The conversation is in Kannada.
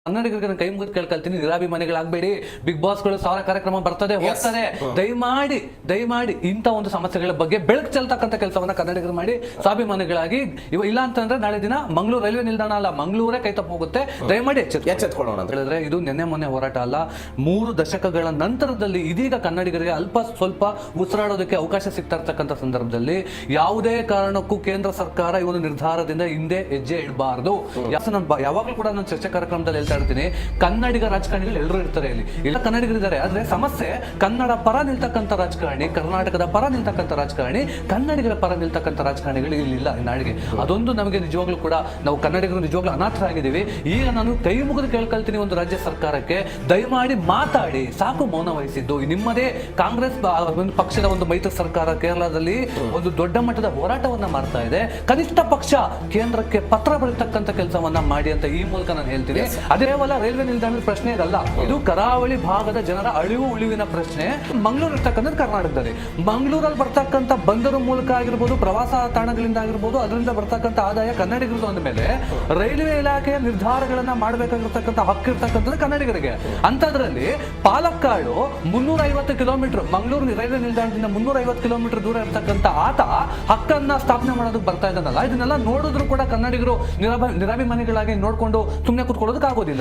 ಕನ್ನಡಿಗರಿಗೆ ನಾನು ಕೈ ಮುಗಿದು ಕೇಳ್ಕೊಳ್ತೀನಿ, ನಿರಾಭಿಮಾನಿಗಳಾಗಬೇಡಿ. ಬಿಗ್ ಬಾಸ್ಗಳು 1000 ಕಾರ್ಯಕ್ರಮ ಬರ್ತದೆ ಹೋಗ್ತಾರೆ. ದಯಮಾಡಿ ಇಂಥ ಒಂದು ಸಮಸ್ಯೆಗಳ ಬಗ್ಗೆ ಬೆಳಕು ಚೆಲ್ತಕ್ಕಂಥ ಕೆಲಸವನ್ನ ಕನ್ನಡಿಗರು ಮಾಡಿ ಸ್ವಾಭಿಮಾನಿಗಳಾಗಿ ಇಲ್ಲ ಅಂತಂದ್ರೆ ನಾಳೆ ದಿನ ಮಂಗಳೂರು ರೈಲ್ವೆ ನಿಲ್ದಾಣ ಅಲ್ಲ, ಮಂಗಳೂರೇ ಕೈ ತಪ್ಪು ಹೋಗುತ್ತೆ. ದಯಮಾಡಿ ಎಚ್ಚೆತ್ಕೊಳ್ಳೋಣ ಅಂತ ಹೇಳಿದ್ರೆ ಇದು ನಿನ್ನೆ ಮೊನ್ನೆ ಹೋರಾಟ ಅಲ್ಲ. 3 ದಶಕಗಳ ನಂತರದಲ್ಲಿ ಇದೀಗ ಕನ್ನಡಿಗರಿಗೆ ಅಲ್ಪ ಸ್ವಲ್ಪ ಉಸಿರಾಡೋದಕ್ಕೆ ಅವಕಾಶ ಸಿಗ್ತಾ ಇರ್ತಕ್ಕಂಥ ಸಂದರ್ಭದಲ್ಲಿ ಯಾವುದೇ ಕಾರಣಕ್ಕೂ ಕೇಂದ್ರ ಸರ್ಕಾರ ಈ ಒಂದು ನಿರ್ಧಾರದಿಂದ ಹಿಂದೆ ಹೆಜ್ಜೆ ಇಡಬಾರದು. ಯಾವಾಗಲೂ ಕೂಡ ನಾನು ಚರ್ಚೆ ಕಾರ್ಯಕ್ರಮದಲ್ಲಿ ಹೇಳ್ತಾ ಇರ್ತೀನಿ, ಕನ್ನಡಿಗ ರಾಜಕಾರಣಿಗಳು ಎಲ್ಲರೂ ಇರ್ತಾರೆ, ಇಲ್ಲಿ ಕನ್ನಡಿಗರಿದ್ದಾರೆ. ಆದ್ರೆ ಸಮಸ್ಯೆ ಕನ್ನಡ ಪರ ನಿಲ್ತಕ್ಕಂಥ ರಾಜಕಾರಣಿ, ಕರ್ನಾಟಕದ ಪರ ನಿಲ್ತಕ್ಕಂಥ ರಾಜಕಾರಣಿ, ಕನ್ನಡಿಗರ ಪರ ನಿಲ್ತಕ್ಕಂಥ ರಾಜಕಾರಣಿಗಳು ಇಲ್ಲಿಲ್ಲ ಈ ನಾಡಿಗೆ. ಅದೊಂದು ನಮಗೆ ನಿಜವಾಗ್ಲೂ ಕೂಡ ನಾವು ಕನ್ನಡಿಗರು ನಿಜವಾಗ್ಲೂ ಅನಾಥರಾಗಿದ್ದೀವಿ. ಈಗ ನಾನು ಕೈ ಮುಗಿದು ಕೇಳ್ಕೊಳ್ತೀನಿ ಒಂದು ರಾಜ್ಯ ಸರ್ಕಾರಕ್ಕೆ, ದಯಮಾಡಿ ಮಾತಾಡಿ, ಸಾಕು ಮೌನ ವಹಿಸಿದ್ದು. ನಿಮ್ಮದೇ ಕಾಂಗ್ರೆಸ್ ಒಂದು ಪಕ್ಷದ ಒಂದು ಮೈತ್ರಿ ಸರ್ಕಾರ ಕೇರಳದಲ್ಲಿ ಒಂದು ದೊಡ್ಡ ಮಟ್ಟದ ಹೋರಾಟವನ್ನ ಮಾಡ್ತಾ ಇದೆ. ಕನಿಷ್ಠ ಪಕ್ಷ ಕೇಂದ್ರಕ್ಕೆ ಪತ್ರ ಬರೀತಕ್ಕಂಥ ಕೆಲಸವನ್ನ ಮಾಡಿ ಅಂತ ಈ ಮೂಲಕ ನಾನು ಹೇಳ್ತೀನಿ. ಅದೇ ಕೇವಲ ರೈಲ್ವೆ ನಿಲ್ದಾಣದ ಪ್ರಶ್ನೆ ಇದಲ್ಲ, ಇದು ಕರಾವಳಿ ಭಾಗದ ಜನರ ಅಳಿವು ಉಳಿವಿನ ಪ್ರಶ್ನೆ. ಮಂಗಳೂರು ಇರ್ತಕ್ಕಂಥದ್ದು ಕರ್ನಾಟಕದಲ್ಲಿ, ಮಂಗಳೂರಲ್ಲಿ ಬರ್ತಕ್ಕಂಥ ಬಂದರು ಮೂಲಕ ಆಗಿರ್ಬೋದು, ಪ್ರವಾಸ ತಾಣಗಳಿಂದ ಆಗಿರ್ಬೋದು, ಅದರಿಂದ ಬರ್ತಕ್ಕಂಥ ಆದಾಯ ಕನ್ನಡಿಗರದು ಅಂದ ಮೇಲೆ ರೈಲ್ವೆ ಇಲಾಖೆಯ ನಿರ್ಧಾರಗಳನ್ನ ಮಾಡಬೇಕಾಗಿರ್ತಕ್ಕಂಥ ಹಕ್ಕು ಇರ್ತಕ್ಕಂಥದ್ದು ಕನ್ನಡಿಗರಿಗೆ. ಅಂತದ್ರಲ್ಲಿ ಪಾಲಕ್ಕಾಡು 350 ಕಿಲೋಮೀಟರ್ ಮಂಗಳೂರು ರೈಲ್ವೆ ನಿಲ್ದಾಣದಿಂದ 350 ಕಿಲೋಮೀಟರ್ ದೂರ ಇರ್ತಕ್ಕಂಥ ಆತ ಹಕ್ಕನ್ನ ಸ್ಥಾಪನೆ ಮಾಡೋದಕ್ಕೆ ಬರ್ತಾ ಇದ್ದಾನಲ್ಲ, ಇದನ್ನೆಲ್ಲ ನೋಡಿದ್ರು ಕೂಡ ಕನ್ನಡಿಗರು ನಿರಾಭಿಮಾನಿಗಳಾಗಿ ನೋಡ್ಕೊಂಡು ಸುಮ್ಮನೆ ಕೂತ್ಕೊಳ್ಳೋದಕ್ಕೆ ಆಗೋದಿಲ್ಲ.